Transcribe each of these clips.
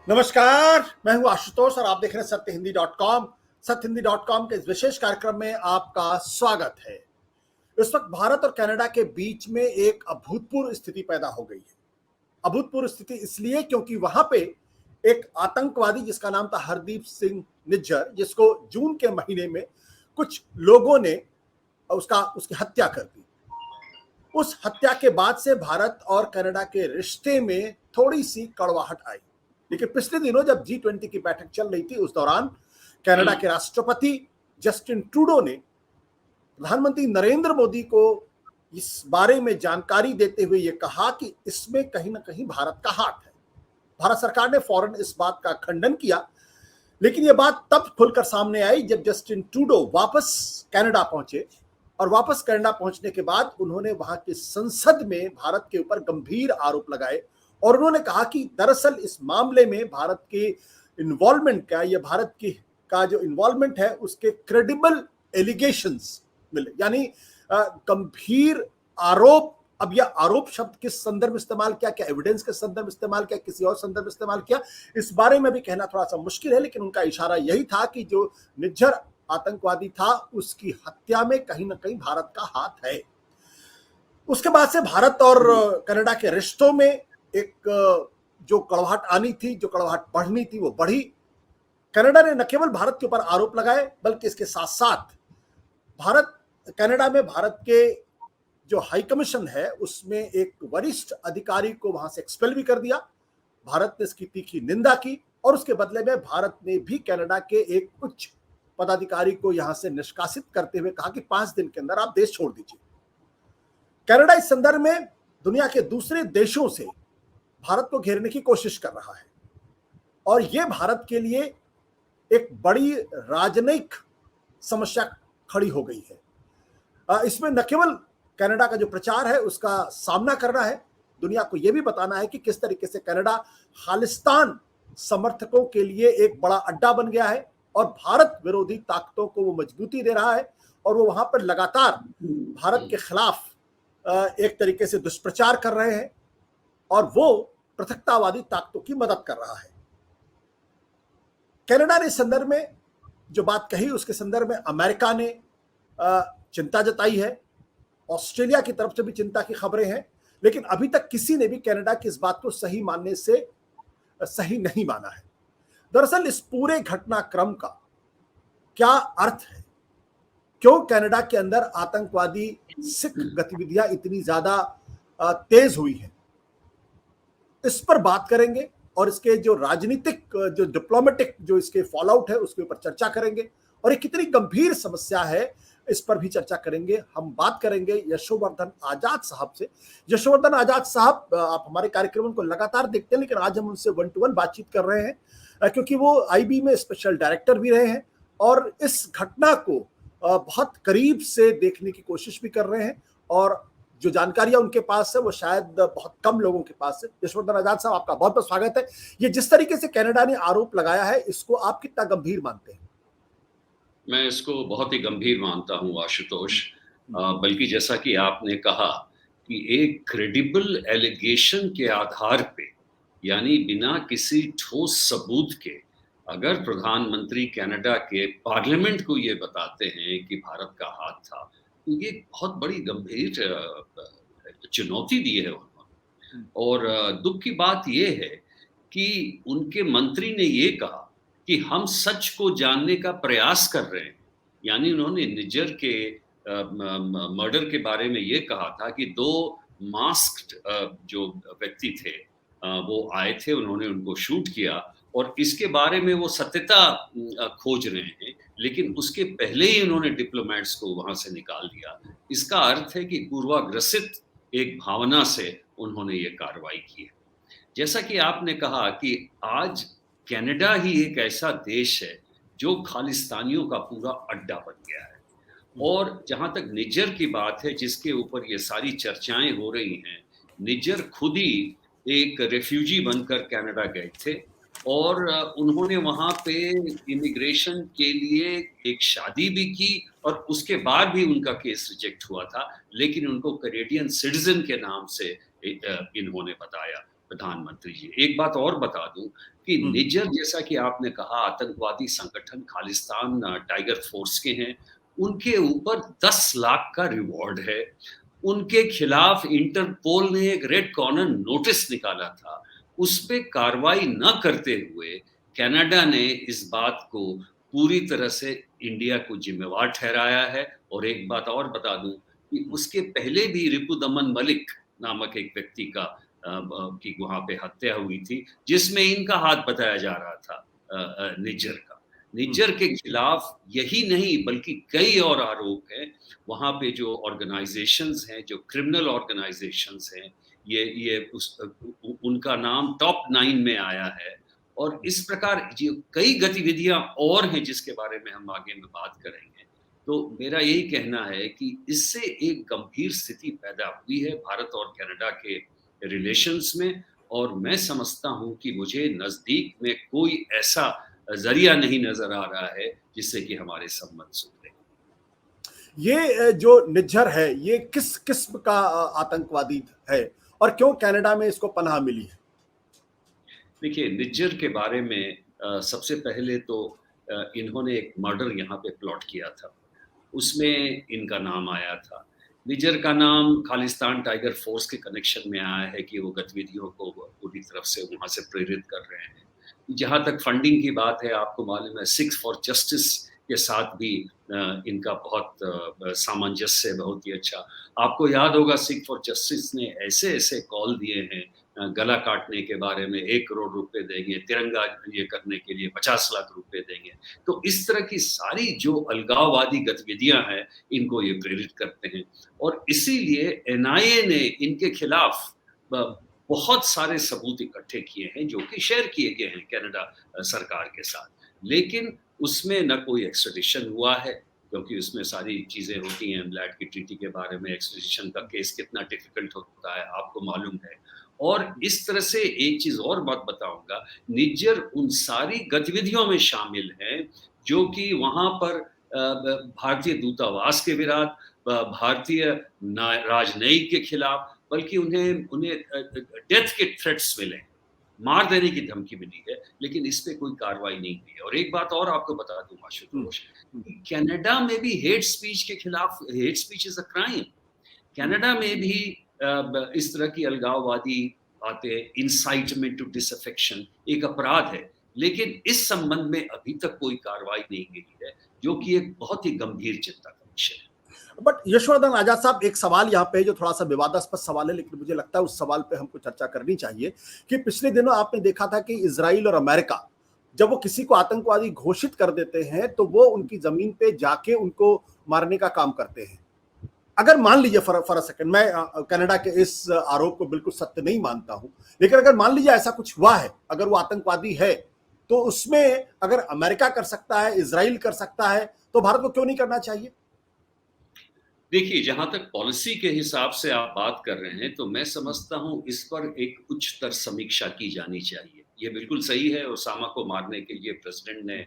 नमस्कार, मैं हूं आशुतोष और आप देख रहे हैं सत्यहिंदी.com। सत्यहिंदी.com के इस विशेष कार्यक्रम में आपका स्वागत है। इस वक्त भारत और कनाडा के बीच में एक अभूतपूर्व स्थिति पैदा हो गई है। अभूतपूर्व स्थिति इसलिए क्योंकि वहां पे एक आतंकवादी जिसका नाम था हरदीप सिंह निज्जर, जिसको जून के महीने में कुछ लोगों ने उसकी हत्या कर दी। उस हत्या के बाद से भारत और कनाडा के रिश्ते में थोड़ी सी कड़वाहट आई। लेकिन पिछले दिनों जब G20 की बैठक चल रही थी, उस दौरान कनाडा के राष्ट्रपति जस्टिन ट्रूडो ने प्रधानमंत्री नरेंद्र मोदी को इस बारे में जानकारी देते हुए यह कहा कि इसमें कहीं ना कहीं भारत का हाथ है। भारत सरकार ने फौरन इस बात का खंडन किया, लेकिन यह बात तब खुलकर सामने आई जब जस्टिन ट्रूडो वापस कनाडा पहुंचे। और वापस कनाडा पहुंचने के बाद उन्होंने वहां की संसद में भारत के ऊपर गंभीर आरोप लगाए और उन्होंने कहा कि दरअसल इस मामले में भारत के इन्वॉल्वमेंट का या भारत की का जो इन्वॉल्वमेंट है उसके क्रेडिबल एलिगेशंस मिले, यानी गंभीर आरोप। अब यह आरोप शब्द किस संदर्भ में इस्तेमाल किया, क्या एविडेंस के संदर्भ में इस्तेमाल किया, किसी और संदर्भ में इस्तेमाल किया, इस बारे में भी कहना थोड़ा सा मुश्किल है। लेकिन उनका इशारा यही था कि जो निज्जर आतंकवादी था उसकी हत्या में कहीं ना कहीं भारत का हाथ है। उसके बाद से भारत और कनाडा के रिश्तों में एक जो कड़वाहट आनी थी, जो कड़वाहट बढ़नी थी, वो बढ़ी। कनाडा ने न केवल भारत के ऊपर आरोप लगाए बल्कि इसके साथ साथ कनाडा में भारत के जो हाई कमीशन है उसमें एक वरिष्ठ अधिकारी को वहां से एक्सपेल भी कर दिया। भारत ने इसकी तीखी निंदा की और उसके बदले में भारत ने भी कनाडा के एक उच्च पदाधिकारी को यहां से निष्कासित करते हुए कहा कि 5 दिन के अंदर आप देश छोड़ दीजिए। कनाडा इस संदर्भ में दुनिया के दूसरे देशों से भारत को घेरने की कोशिश कर रहा है और यह भारत के लिए एक बड़ी राजनयिक समस्या खड़ी हो गई है। इसमें न केवल कनाडा का जो प्रचार है उसका सामना करना है, दुनिया को यह भी बताना है कि किस तरीके से कनाडा खालिस्तान समर्थकों के लिए एक बड़ा अड्डा बन गया है और भारत विरोधी ताकतों को वो मजबूती दे रहा है और वो वहां पर लगातार भारत के खिलाफ एक तरीके से दुष्प्रचार कर रहे हैं और वो पृथकतावादी ताकतों की मदद कर रहा है। कनाडा ने इस संदर्भ में जो बात कही उसके संदर्भ में अमेरिका ने चिंता जताई है, ऑस्ट्रेलिया की तरफ से भी चिंता की खबरें हैं, लेकिन अभी तक किसी ने भी कनाडा की इस बात को सही मानने से सही नहीं माना है। दरअसल इस पूरे घटनाक्रम का क्या अर्थ है, क्यों कनाडा के अंदर आतंकवादी सिख गतिविधियां इतनी ज्यादा तेज हुई हैं, इस पर बात करेंगे और इसके जो राजनीतिक जो डिप्लोमेटिक जो इसके फॉलोआउट है उसके ऊपर चर्चा करेंगे और ये कितनी गंभीर समस्या है इस पर भी चर्चा करेंगे। हम बात करेंगे यशोवर्धन आजाद साहब से। यशोवर्धन आजाद साहब, आप हमारे कार्यक्रमों को लगातार देखते हैं, लेकिन आज हम उनसे 1-to-1 बातचीत कर रहे हैं क्योंकि वो आईबी में स्पेशल डायरेक्टर भी रहे हैं और इस घटना को बहुत करीब से देखने की कोशिश भी कर रहे हैं और जो जानकारियां उनके पास है वो शायद बहुत कम लोगों के पास है। यशोवर्धन आजाद साहब, आपका बहुत बहुत स्वागत है। ये जिस तरीके से कनाडा ने आरोप लगाया है इसको आप कितना गंभीर मानते हैं? मैं इसको बहुत ही गंभीर मानता हूं आशुतोष। बल्कि जैसा कि आपने कहा कि एक क्रेडिबल एलिगेशन के आधार पे, यानी बिना किसी ठोस सबूत के, अगर प्रधानमंत्री कनाडा के पार्लियामेंट को ये बताते हैं कि भारत का हाथ था, तो ये बहुत बड़ी गंभीर चुनौती दी है उन्होंने। और दुख की बात ये है कि उनके मंत्री ने ये कहा कि हम सच को जानने का प्रयास कर रहे हैं। यानी उन्होंने निज्जर के मर्डर के बारे में ये कहा था कि 2 मास्क्ड जो व्यक्ति थे वो आए थे, उन्होंने उनको शूट किया और इसके बारे में वो सत्यता खोज रहे हैं, लेकिन उसके पहले ही उन्होंने डिप्लोमेट्स को वहां से निकाल दिया। इसका अर्थ है कि पूर्वाग्रसित एक भावना से उन्होंने ये कार्रवाई की है। जैसा कि आपने कहा कि आज कनाडा ही एक ऐसा देश है जो खालिस्तानियों का पूरा अड्डा बन गया है। और जहां तक निज्जर की बात है जिसके ऊपर ये सारी चर्चाएं हो रही हैं, निज्जर खुद ही एक रेफ्यूजी बनकर कनाडा गए थे और उन्होंने वहां पे इमिग्रेशन के लिए एक शादी भी की और उसके बाद भी उनका केस रिजेक्ट हुआ था, लेकिन उनको कैनेडियन सिटीजन के नाम से इन्होंने बताया। प्रधानमंत्री जी। एक बात और बता दूं कि निज्जर, जैसा कि आपने कहा, आतंकवादी संगठन खालिस्तान टाइगर फोर्स के हैं। उनके ऊपर 10 लाख का रिवॉर्ड है। उनके खिलाफ इंटरपोल ने एक रेड कॉर्नर नोटिस निकाला था। उस पे कार्रवाई न करते हुए कनाडा ने इस बात को पूरी तरह से इंडिया को जिम्मेवार ठहराया है। और एक बात और बता दूं कि उसके पहले भी रिपुदमन मलिक नामक एक व्यक्ति का की वहां पे हत्या हुई थी, जिसमें इनका हाथ बताया जा रहा था निज्जर का। निज्जर के खिलाफ यही नहीं बल्कि कई और आरोप हैं। वहां पे जो ऑर्गेनाइजेशंस हैं, जो क्रिमिनल ऑर्गेनाइजेशंस हैं, ये उनका नाम टॉप 9 में आया है। और इस प्रकार जो कई गतिविधियां और हैं जिसके बारे में हम आगे में बात करेंगे। तो मेरा यही कहना है कि इससे एक गंभीर स्थिति पैदा हुई है भारत और कनाडा के रिलेशंस में। और मैं समझता हूं कि मुझे नजदीक में कोई ऐसा जरिया नहीं नजर आ रहा है जिससे कि हमारे संबंध सुधरे। ये जो निज्जर है, ये किस किस्म का आतंकवादी है और क्यों कनाडा में इसको पनाह मिली है? देखिए, निज्जर के बारे में सबसे पहले तो इन्होंने एक मर्डर यहाँ पे प्लॉट किया था, उसमें इनका नाम आया था। निज्जर का नाम खालिस्तान टाइगर फोर्स के कनेक्शन में आया है कि वो गतिविधियों को पूरी तरफ से वहाँ से प्रेरित कर रहे हैं। जहाँ तक फंडिंग की बात है, आपको मालूम है सिक्स फॉर जस्टिस के साथ भी इनका बहुत सामंजस्य बहुत ही अच्छा। आपको याद होगा सिक्स फॉर जस्टिस ने ऐसे ऐसे कॉल दिए हैं गला काटने के बारे में, 1 करोड़ रुपए देंगे, तिरंगा ये करने के लिए 50 लाख रुपए देंगे। तो इस तरह की सारी जो अलगाववादी गतिविधियां हैं, इनको ये प्रेरित करते हैं। और इसीलिए एनआईए ने इनके खिलाफ बहुत सारे सबूत इकट्ठे किए हैं जो कि शेयर किए गए हैं कनाडा सरकार के साथ। लेकिन उसमें न कोई एक्स्ट्रेडिशन हुआ है, क्योंकि उसमें सारी चीजें होती हैं। ब्लैड की ट्रीटी के बारे में एक्स्ट्रेडिशन का केस कितना डिफिकल्ट होता है आपको मालूम है। और इस तरह से एक चीज और बात बताऊंगा, निज्जर उन सारी गतिविधियों में शामिल हैं जो कि वहां पर भारतीय दूतावास के विरुद्ध, भारतीय राजनयिक के खिलाफ, बल्कि उन्हें उन्हें डेथ के थ्रेट्स मिले, मार देने की धमकी मिली है, लेकिन इस पे कोई कार्रवाई नहीं हुई है। और एक बात और आपको बता दूं आशुतोष, कनाडा में भी हेट स्पीच के खिलाफ, hate speech is a crime. Canada में भी इस तरह की अलगाववादी बातें, इंसाइटमेंट टू डिसअफेक्शन एक अपराध है। लेकिन इस संबंध में अभी तक कोई कार्रवाई नहीं की है, जो कि एक बहुत ही गंभीर चिंता का विषय है। बट यशवर्धन आजाद साहब, एक सवाल यहाँ पे जो थोड़ा सा विवादास्पद सवाल है, लेकिन मुझे लगता है उस सवाल पे हमको चर्चा करनी चाहिए कि पिछले दिनों आपने देखा था कि इजराइल और अमेरिका जब वो किसी को आतंकवादी घोषित कर देते हैं तो वो उनकी जमीन पे जाके उनको मारने का काम करते हैं। अगर मान लीजिए फॉर अ सेकंड, मैं कनाडा के इस आरोप को बिल्कुल सत्य नहीं मानता हूं, लेकिन अगर मान लीजिए ऐसा कुछ हुआ है, अगर वो आतंकवादी है, तो उसमें अगर अमेरिका कर सकता है, इजराइल कर सकता है, तो भारत को क्यों नहीं करना चाहिए? देखिए, जहां तक पॉलिसी के हिसाब से आप बात कर रहे हैं, तो मैं समझता हूं इस पर एक उच्च स्तर समीक्षा की जानी चाहिए। ये बिल्कुल सही है, ओसामा को मारने के लिए प्रेसिडेंट ने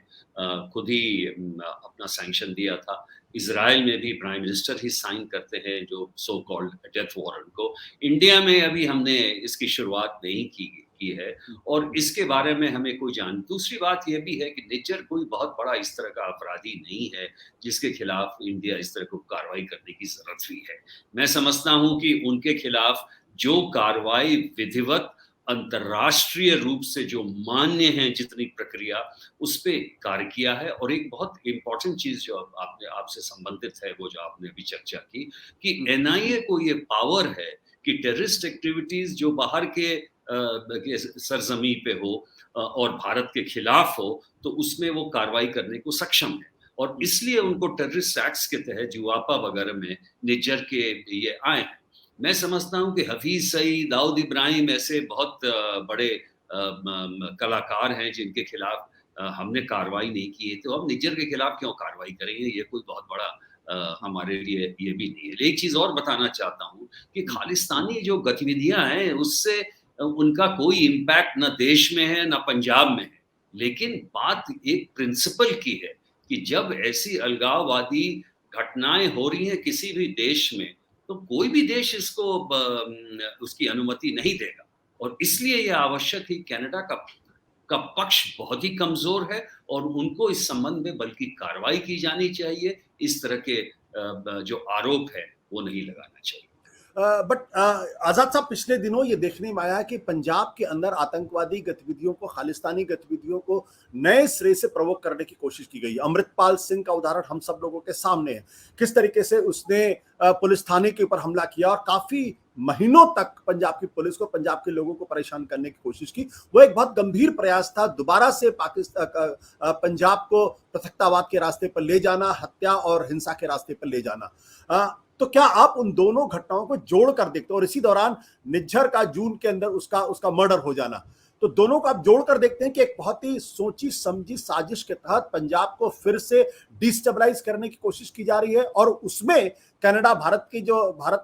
खुद ही अपना सैंक्शन दिया था। इजराइल में भी प्राइम मिनिस्टर ही साइन करते हैं जो सो कॉल्ड डेथ वारंट को। इंडिया में अभी हमने इसकी शुरुआत नहीं की है और इसके बारे में हमें कोई जान। दूसरी बात यह भी है कि निज्जर कोई बहुत बड़ा इस तरह का अपराधी नहीं है जिसके खिलाफ इंडिया इस तरह को कार्रवाई करने की जरूरत हुई है। मैं समझता हूं कि उनके खिलाफ जो कार्रवाई विधिवत अंतर्राष्ट्रीय रूप से जो मान्य है, जितनी प्रक्रिया उस पे कार्य किया है। और एक बहुत इंपॉर्टेंट चीज जो आपने आपसे संबंधित है, वो जो आपने अभी चर्चा की कि एनआईए को ये पावर है कि टेररिस्ट एक्टिविटीज जो बाहर के सरजमी पे हो और भारत के खिलाफ हो, तो उसमें वो कार्रवाई करने को सक्षम है। और इसलिए उनको टेररिस्ट एक्ट्स के तहत जुआपा वगैरह में निज्जर के ये आए हैं। मैं समझता हूं कि हफीज सईद, दाऊद इब्राहिम ऐसे बहुत बड़े कलाकार हैं जिनके खिलाफ हमने कार्रवाई नहीं की है, तो हम निज्जर के खिलाफ क्यों कार्रवाई करेंगे? ये कोई बहुत बड़ा हमारे लिए ये भी नहीं है। एक चीज और बताना चाहता हूँ कि खालिस्तानी जो गतिविधियां हैं उससे उनका कोई इम्पैक्ट न देश में है न पंजाब में है। लेकिन बात एक प्रिंसिपल की है कि जब ऐसी अलगाववादी घटनाएं हो रही हैं किसी भी देश में, तो कोई भी देश इसको उसकी अनुमति नहीं देगा। और इसलिए ये आवश्यक है, कनाडा का पक्ष बहुत ही कमजोर है और उनको इस संबंध में बल्कि कार्रवाई की जानी चाहिए। इस तरह के जो आरोप है वो नहीं लगाना चाहिए। बट आजाद साहब, पिछले दिनों ये देखने में आया कि पंजाब के अंदर आतंकवादी गतिविधियों को, खालिस्तानी गतिविधियों को नए सिरे से प्रवोक करने की कोशिश की गई। अमृतपाल सिंह का उदाहरण हम सब लोगों के सामने है, किस तरीके से उसने पुलिस थाने के ऊपर हमला किया और काफी महीनों तक पंजाब की पुलिस को, पंजाब के लोगों को परेशान करने की कोशिश की। वो एक बहुत गंभीर प्रयास था, दोबारा से पाकिस्तान, पंजाब को पृथकतावाद के रास्ते पर ले जाना, हत्या और हिंसा के रास्ते पर ले जाना। तो क्या आप उन दोनों घटनाओं को जोड़कर देखते हो, और इसी दौरान निज्जर का जून के अंदर उसका मर्डर हो जाना, तो दोनों को आप जोड़कर देखते हैं कि एक बहुत ही सोची समझी साजिश के तहत पंजाब को फिर से डिस्टेबलाइज करने की कोशिश की जा रही है, और उसमें कनाडा भारत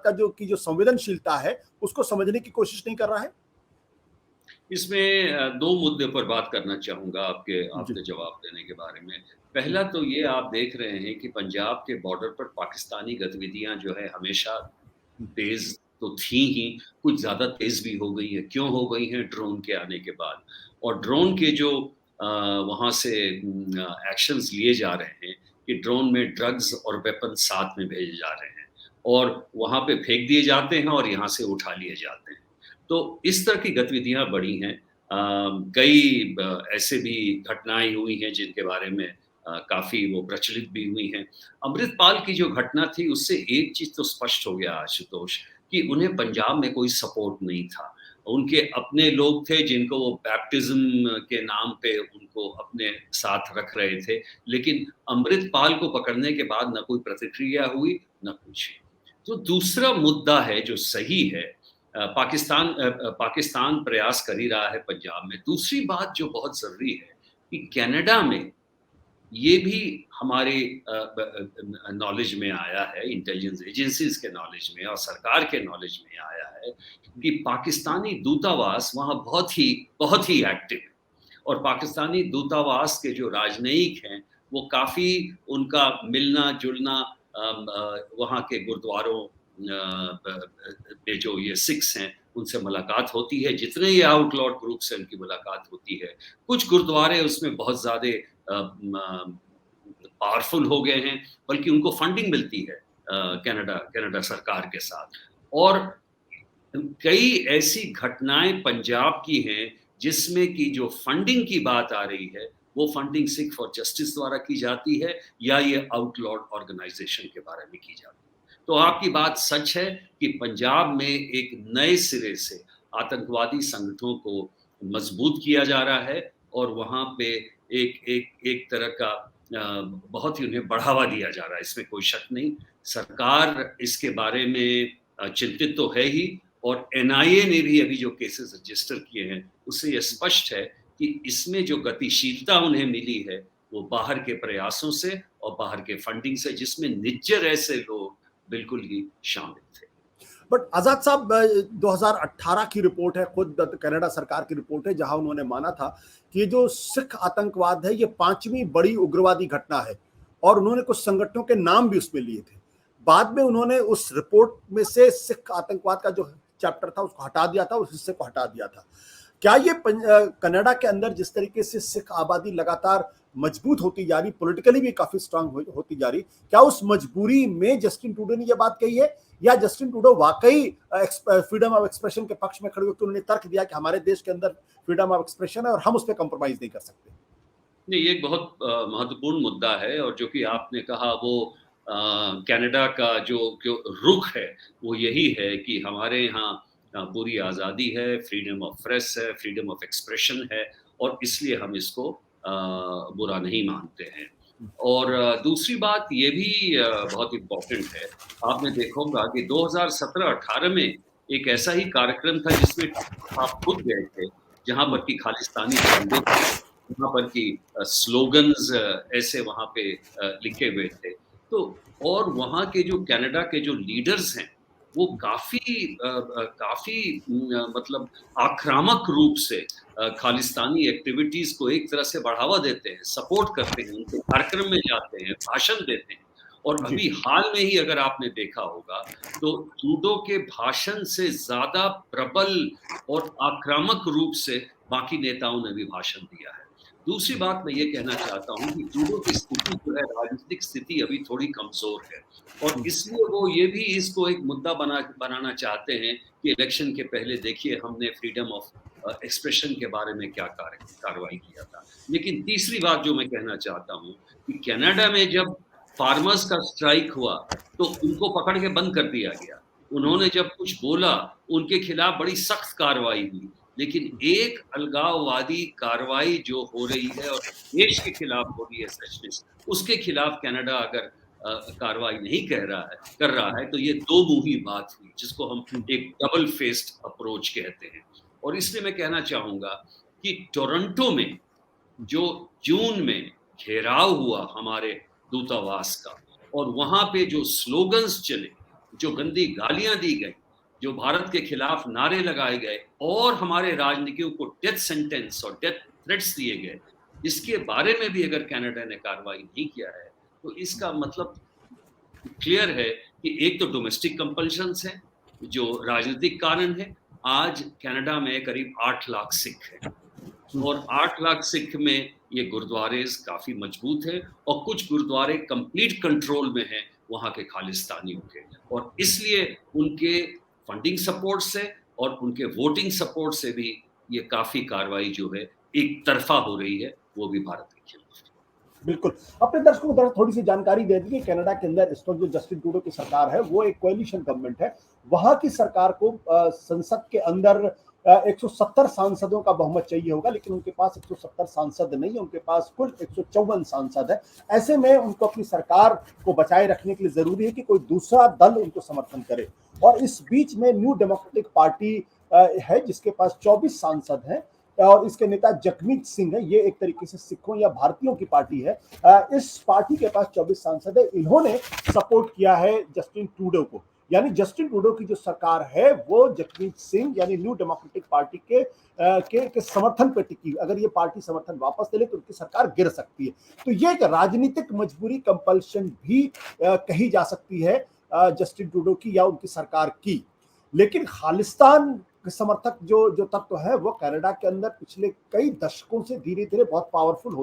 का जो संवेदनशीलता है उसको समझने की कोशिश नहीं कर रहा है? इसमें दो मुद्दे पर बात करना चाहूंगा आपके जवाब देने के बारे में। पहला तो ये, आप देख रहे हैं कि पंजाब के बॉर्डर पर पाकिस्तानी गतिविधियां जो है हमेशा तेज तो थी ही, कुछ ज्यादा तेज भी हो गई है। क्यों हो गई है? ड्रोन के आने के बाद। और ड्रोन के जो वहां से एक्शंस लिए जा रहे हैं कि ड्रोन में ड्रग्स और वेपन साथ में भेजे जा रहे हैं और वहां पे फेंक दिए जाते हैं और यहाँ से उठा लिए जाते हैं। तो इस तरह की गतिविधियां बढ़ी हैं। कई ऐसे भी घटनाएं हुई हैं जिनके बारे में काफी वो प्रचलित भी हुई हैं। अमृतपाल की जो घटना थी उससे एक चीज तो स्पष्ट हो गया आशुतोष, कि उन्हें पंजाब में कोई सपोर्ट नहीं था। उनके अपने लोग थे जिनको वो बैप्टिज्म के नाम पे उनको अपने साथ रख रहे थे, लेकिन अमृतपाल को पकड़ने के बाद न कोई प्रतिक्रिया हुई न कुछ। तो दूसरा मुद्दा है जो सही है, पाकिस्तान प्रयास कर ही रहा है पंजाब में। दूसरी बात जो बहुत जरूरी है कि कनाडा में ये भी हमारे नॉलेज में आया है, इंटेलिजेंस एजेंसीज के नॉलेज में और सरकार के नॉलेज में आया है कि पाकिस्तानी दूतावास वहाँ बहुत ही एक्टिव है। और पाकिस्तानी दूतावास के जो राजनयिक हैं वो काफ़ी, उनका मिलना जुलना वहाँ के गुरुद्वारों में जो ये सिख्स हैं उनसे मुलाकात होती है। जितने ये आउटलॉट ग्रुप से उनकी मुलाकात होती है, कुछ गुरुद्वारे उसमें बहुत ज़्यादा पावरफुल हो गए हैं, बल्कि उनको फंडिंग मिलती है कनाडा सरकार के साथ। और कई ऐसी घटनाएं पंजाब की हैं जिसमें कि जो फंडिंग की बात आ रही है वो फंडिंग सिख फॉर जस्टिस द्वारा की जाती है या ये आउटलॉड ऑर्गेनाइजेशन के बारे में की जाती है। तो आपकी बात सच है कि पंजाब में एक नए सिरे से आतंकवादी संगठनों को मजबूत किया जा रहा है और वहाँ पे एक तरह का बहुत ही उन्हें बढ़ावा दिया जा रहा है, इसमें कोई शक नहीं। सरकार इसके बारे में चिंतित तो है ही, और एनआईए ने भी अभी जो केसेस रजिस्टर किए हैं उससे यह स्पष्ट है कि इसमें जो गतिशीलता उन्हें मिली है वो बाहर के प्रयासों से और बाहर के फंडिंग से, जिसमें निज्जर ऐसे लोग बिल्कुल ही शामिल थे। बट आजाद साहब, 2018 की रिपोर्ट है, खुद कनाडा सरकार की रिपोर्ट है, जहां उन्होंने माना था कि ये जो सिख आतंकवाद है ये 5वीं बड़ी उग्रवादी घटना है, और उन्होंने कुछ संगठनों के नाम भी उसमें लिए थे। बाद में उन्होंने उस रिपोर्ट में से सिख आतंकवाद का जो चैप्टर था उसको हटा दिया था, उस हिस्से को हटा दिया था। क्या ये कनाडा के अंदर जिस तरीके से सिख आबादी लगातार मजबूत होती जा रही, पॉलिटिकली भी काफी स्ट्रांग होती जा रही, क्या उस मजबूरी में जस्टिन ट्रूडो ने यह बात कही है, या जस्टिन ट्रूडो वाकई फ्रीडम ऑफ एक्सप्रेशन के पक्ष में खड़े होकर उन्होंने तर्क दिया कि हमारे देश के अंदर फ्रीडम ऑफ एक्सप्रेशन है और हम उस पर कॉम्प्रोमाइज नहीं कर सकते? नहीं, ये एक बहुत महत्वपूर्ण मुद्दा है, और जो कि आपने कहा वो कनाडा का जो रुख है वो यही है कि हमारे यहाँ पूरी आज़ादी है, फ्रीडम ऑफ प्रेस है, फ्रीडम ऑफ एक्सप्रेशन है, और इसलिए हम इसको बुरा नहीं मानते हैं। और दूसरी बात ये भी बहुत इम्पोर्टेंट है, आपने देखा होगा कि 2017-18 में एक ऐसा ही कार्यक्रम था जिसमें आप खुद गए थे, जहाँ पर कि खालिस्तानी झंडे थे, वहाँ पर कि स्लोगन्स ऐसे वहाँ पे लिखे हुए थे। तो और वहाँ के जो कनाडा के जो लीडर्स हैं वो काफी मतलब आक्रामक रूप से खालिस्तानी एक्टिविटीज को एक तरह से बढ़ावा देते हैं, सपोर्ट करते हैं, उनके कार्यक्रम में जाते हैं, भाषण देते हैं, और अभी हाल में ही अगर आपने देखा होगा तो ट्रूडो के भाषण से ज्यादा प्रबल और आक्रामक रूप से बाकी नेताओं ने भी भाषण दिया है। दूसरी बात मैं ये कहना चाहता हूँ कि ट्रूडो की स्थिति जो है, राजनीतिक स्थिति अभी थोड़ी कमजोर है, और इसलिए वो ये भी इसको एक मुद्दा बनाना चाहते हैं कि इलेक्शन के पहले देखिए हमने फ्रीडम ऑफ एक्सप्रेशन के बारे में क्या कार्रवाई किया था। लेकिन तीसरी बात जो मैं कहना चाहता हूँ कि कनाडा में जब फार्मर्स का स्ट्राइक हुआ तो उनको पकड़ के बंद कर दिया गया। उन्होंने जब कुछ बोला उनके खिलाफ बड़ी सख्त कार्रवाई हुई। लेकिन एक अलगाववादी कार्रवाई जो हो रही है और देश के खिलाफ हो रही है सेशनिस्ट, उसके खिलाफ कनाडा अगर कार्रवाई नहीं कर रहा है तो ये दो मुही बात हुई, जिसको हम एक डबल फेस्ड अप्रोच कहते हैं। और इसलिए मैं कहना चाहूंगा कि टोरंटो में जो जून में घेराव हुआ हमारे दूतावास का, और वहां पे जो स्लोगन्स चले, जो गंदी गालियां दी गई, जो भारत के खिलाफ नारे लगाए गए और हमारे राजनीतियों को डेथ सेंटेंस और डेथ थ्रेट्स दिए गए, इसके बारे में भी अगर कनाडा ने कार्रवाई नहीं किया है तो इसका मतलब क्लियर है कि एक तो डोमेस्टिक कंपल्शंस है, जो राजनीतिक कारण है। आज कनाडा में करीब 8 लाख सिख हैं और 8 लाख सिख में ये गुरुद्वारे काफी मजबूत है और कुछ गुरुद्वारे कंप्लीट कंट्रोल में हैं वहां के खालिस्तानियों के, और इसलिए उनके फंडिंग सपोर्ट से और उनके वोटिंग सपोर्ट से भी ये काफी कार्रवाई जो है एक तरफा हो रही है, वो भी भारत के खिलाफ। बिल्कुल। अपने दर्शकों को थोड़ी सी जानकारी दे दी कि कनाडा के अंदर इस वक्त जो जस्टिन ट्रूडो की सरकार है वो एक कोएलिशन गवर्नमेंट है। वहां की सरकार को संसद के अंदर 170 सांसदों का बहुमत चाहिए होगा, लेकिन उनके पास 170 सांसद नहीं है, उनके पास कुल 154 सांसद है। ऐसे में उनको अपनी सरकार को बचाए रखने के लिए जरूरी है कि कोई दूसरा दल उनको समर्थन करे। और इस बीच में न्यू डेमोक्रेटिक पार्टी है जिसके पास 24 सांसद हैं और इसके नेता जगमीत सिंह है। ये एक तरीके से सिखों या भारतीयों की पार्टी है। इस पार्टी के पास 24 सांसद है। इन्होंने सपोर्ट किया है जस्टिन ट्रूडो को, यानी जस्टिन ट्रूडो की जो सरकार है वो जगमीत सिंह यानी न्यू डेमोक्रेटिक पार्टी के समर्थन पर टिकी। अगर ये पार्टी समर्थन वापस ले ले तो उनकी सरकार गिर सकती है। तो ये एक राजनीतिक मजबूरी, कंपल्शन भी कही जा सकती है जस्टिन ट्रूडो की या उनकी सरकार की। लेकिन खालिस्तान समर्थक जो तत्व है वो कनाडा के अंदर पिछले कई दशकों से धीरे धीरे बहुत पावरफुल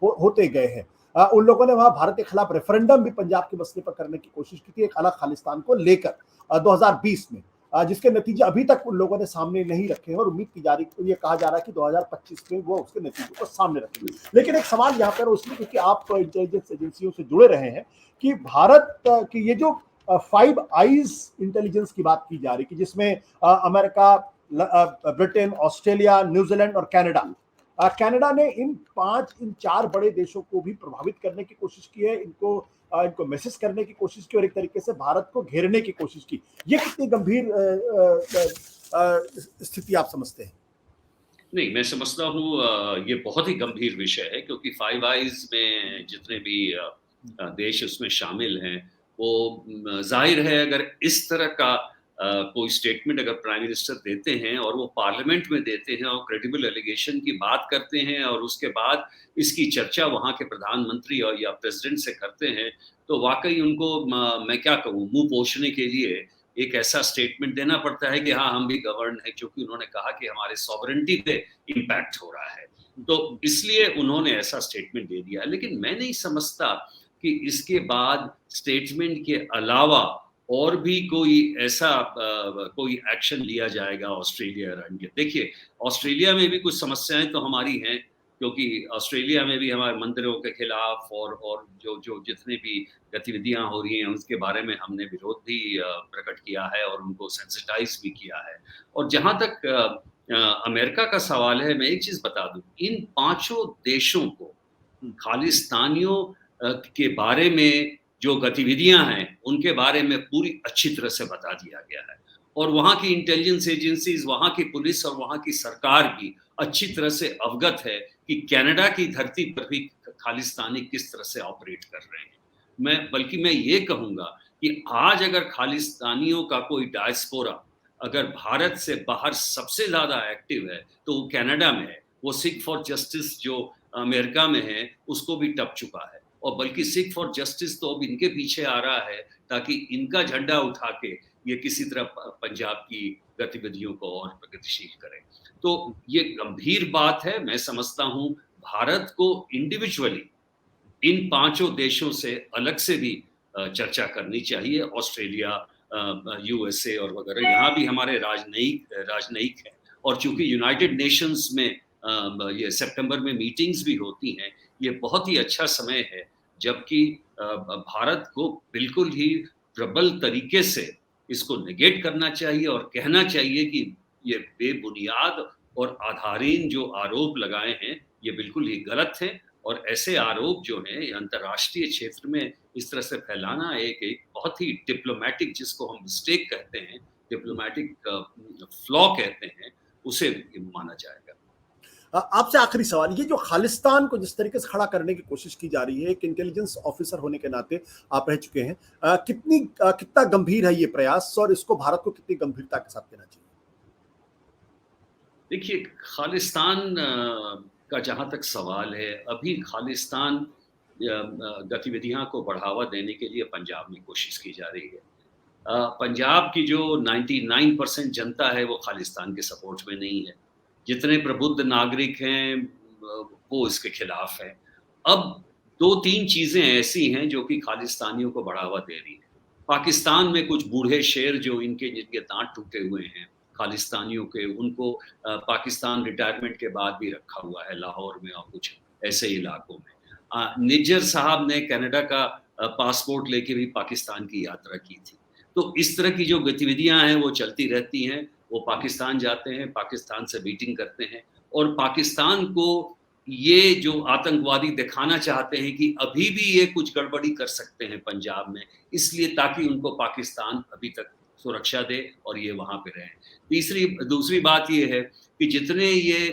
होते गए हैं। उन लोगों ने वहां भारत के खिलाफ रेफरेंडम भी पंजाब के मसले पर करने की कोशिश की थी, एक अलग खालिस्तान को लेकर 2020 में, जिसके नतीजे अभी तक उन लोगों ने सामने नहीं रखे हैं और उम्मीद की जा रही, ये कहा जा रहा है कि 2025 में वो उसके नतीजों को सामने रखेंगे। लेकिन एक सवाल यहाँ पर उसमें, क्योंकि आप इंटेलिजेंस एजेंसियों से जुड़े रहे हैं, कि भारत की ये जो 5 आईज इंटेलिजेंस की बात की जा रही है, जिसमें अमेरिका, ब्रिटेन, ऑस्ट्रेलिया, न्यूजीलैंड और कनाडा ने इन 4 बड़े देशों को भी प्रभावित करने की कोशिश की है, इनको मैसेज करने की कोशिश की और एक तरीके से भारत को घेरने की कोशिश की। ये कितनी गंभीर स्थिति आप समझते हैं? नहीं, मैं समझता हूँ ये बहुत ही गंभीर विषय है, क्योंकि 5 आईज में जितने भी देश उसमें शामिल हैं, वो जाहिर है अगर इस तरह का कोई स्टेटमेंट अगर प्राइम मिनिस्टर देते हैं और वो पार्लियामेंट में देते हैं और क्रेडिबल एलिगेशन की बात करते हैं और उसके बाद इसकी चर्चा वहाँ के प्रधानमंत्री और या प्रेसिडेंट से करते हैं, तो वाकई उनको मैं क्या कहूँ, मुंह पोंछने के लिए एक ऐसा स्टेटमेंट देना पड़ता है कि हाँ हम भी गवर्न है, क्योंकि उन्होंने कहा कि हमारे सॉवरेंटी पे इम्पैक्ट हो रहा है, तो इसलिए उन्होंने ऐसा स्टेटमेंट दे दिया। लेकिन मैं नहीं समझता कि इसके बाद स्टेटमेंट के अलावा और भी कोई ऐसा कोई एक्शन लिया जाएगा ऑस्ट्रेलिया और इंडिया। देखिए, ऑस्ट्रेलिया में भी कुछ समस्याएं तो हमारी हैं, क्योंकि ऑस्ट्रेलिया में भी हमारे मंदिरों के खिलाफ और जो जितने भी गतिविधियां हो रही हैं उसके बारे में हमने विरोध भी प्रकट किया है और उनको सेंसिटाइज भी किया है। और जहां तक अमेरिका का सवाल है, मैं एक चीज बता दूं, इन 5 देशों को खालिस्तानियों के बारे में जो गतिविधियां हैं उनके बारे में पूरी अच्छी तरह से बता दिया गया है, और वहाँ की इंटेलिजेंस एजेंसीज, वहाँ की पुलिस और वहाँ की सरकार भी अच्छी तरह से अवगत है कि कनाडा की धरती पर भी खालिस्तानी किस तरह से ऑपरेट कर रहे हैं। बल्कि मैं ये कहूँगा कि आज अगर खालिस्तानियों का कोई डायस्पोरा अगर भारत से बाहर सबसे ज्यादा एक्टिव है तो वो कनाडा में है। वो सिख फॉर जस्टिस जो अमेरिका में है उसको भी टप चुका है। और बल्कि सिख फॉर जस्टिस तो अब इनके पीछे आ रहा है ताकि इनका झंडा उठा के ये किसी तरह पंजाब की गतिविधियों को और प्रगतिशील करें। तो ये गंभीर बात है। मैं समझता हूँ भारत को इंडिविजुअली इन पांचों देशों से अलग से भी चर्चा करनी चाहिए। ऑस्ट्रेलिया, यूएसए और वगैरह यहाँ भी हमारे राजनयिक हैं, और चूंकि यूनाइटेड नेशंस में ये सितंबर में मीटिंग्स भी होती हैं, ये बहुत ही अच्छा समय है जबकि भारत को बिल्कुल ही प्रबल तरीके से इसको नेगेट करना चाहिए और कहना चाहिए कि ये बेबुनियाद और आधारहीन जो आरोप लगाए हैं ये बिल्कुल ही गलत है, और ऐसे आरोप जो हैं अंतर्राष्ट्रीय क्षेत्र में इस तरह से फैलाना एक बहुत ही डिप्लोमेटिक, जिसको हम मिस्टेक कहते हैं, डिप्लोमेटिक फ्लॉ कहते हैं, उसे माना जाएगा। आपसे आखिरी सवाल, ये जो खालिस्तान को जिस तरीके से खड़ा करने की कोशिश की जा रही है, एक इंटेलिजेंस ऑफिसर होने के नाते आप रह चुके हैं, कितना गंभीर है ये प्रयास और इसको भारत को कितनी गंभीरता के साथ लेना चाहिए? देखिए, खालिस्तान का जहाँ तक सवाल है, अभी खालिस्तान गतिविधियां को बढ़ावा देने के लिए पंजाब में कोशिश की जा रही है। पंजाब की जो 99% जनता है वो खालिस्तान के सपोर्ट में नहीं है। जितने प्रबुद्ध नागरिक हैं वो इसके खिलाफ हैं। अब 2-3 चीज़ें ऐसी हैं जो कि खालिस्तानियों को बढ़ावा दे रही हैं। पाकिस्तान में कुछ बूढ़े शेर जो जिनके दांत टूटे हुए हैं खालिस्तानियों के, उनको पाकिस्तान रिटायरमेंट के बाद भी रखा हुआ है लाहौर में और कुछ ऐसे इलाकों में। निज्जर साहब ने कनाडा का पासपोर्ट लेके भी पाकिस्तान की यात्रा की थी। तो इस तरह की जो गतिविधियां हैं वो चलती रहती हैं। वो पाकिस्तान जाते हैं, पाकिस्तान से मीटिंग करते हैं, और पाकिस्तान को ये जो आतंकवादी दिखाना चाहते हैं कि अभी भी ये कुछ गड़बड़ी कर सकते हैं पंजाब में, इसलिए ताकि उनको पाकिस्तान अभी तक सुरक्षा दे और ये वहाँ पे रहें। दूसरी बात ये है कि जितने ये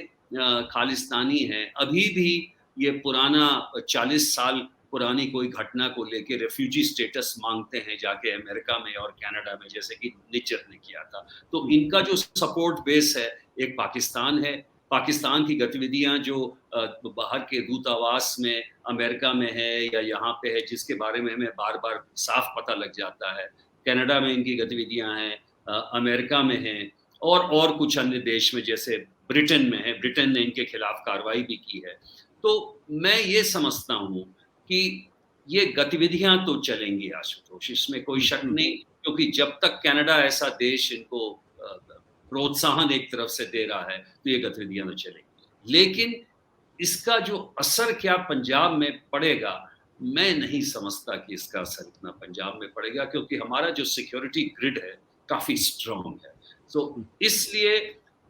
खालिस्तानी हैं अभी भी ये पुराना 40 साल पुरानी कोई घटना को लेके रेफ्यूजी स्टेटस मांगते हैं जाके अमेरिका में और कनाडा में, जैसे कि निज्जर ने किया था। तो इनका जो सपोर्ट बेस है एक पाकिस्तान है। पाकिस्तान की गतिविधियां जो बाहर के दूतावास में अमेरिका में है या यहाँ पे है, जिसके बारे में हमें बार बार साफ पता लग जाता है। कनाडा में इनकी गतिविधियां हैं, अमेरिका में हैं, और कुछ अन्य देश में जैसे ब्रिटेन में है। ब्रिटेन ने इनके खिलाफ कार्रवाई भी की है। तो मैं ये समझता हूँ कि ये गतिविधियां तो चलेंगी आशुतोष, इसमें कोई शक नहीं, क्योंकि जब तक कनाडा ऐसा देश इनको प्रोत्साहन एक तरफ से दे रहा है तो ये गतिविधियां तो चलेंगी। लेकिन इसका जो असर क्या पंजाब में पड़ेगा, मैं नहीं समझता कि इसका असर इतना पंजाब में पड़ेगा, क्योंकि हमारा जो सिक्योरिटी ग्रिड है काफी स्ट्रांग है। तो इसलिए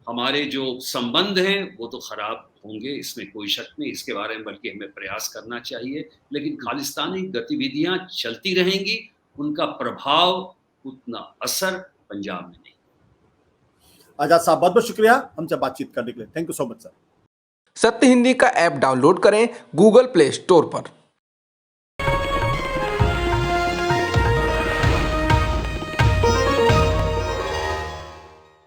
हमारे जो संबंध हैं वो तो खराब होंगे, इसमें कोई शक नहीं, इसके बारे में बल्कि हमें प्रयास करना चाहिए। लेकिन खालिस्तानी गतिविधियां चलती रहेंगी, उनका प्रभाव, उतना असर पंजाब में नहीं। आजाद साहब, बहुत बहुत शुक्रिया हमसे बातचीत करने के लिए। Thank you so much sir. सत्य हिंदी का ऐप डाउनलोड करें गूगल प्ले स्टोर पर।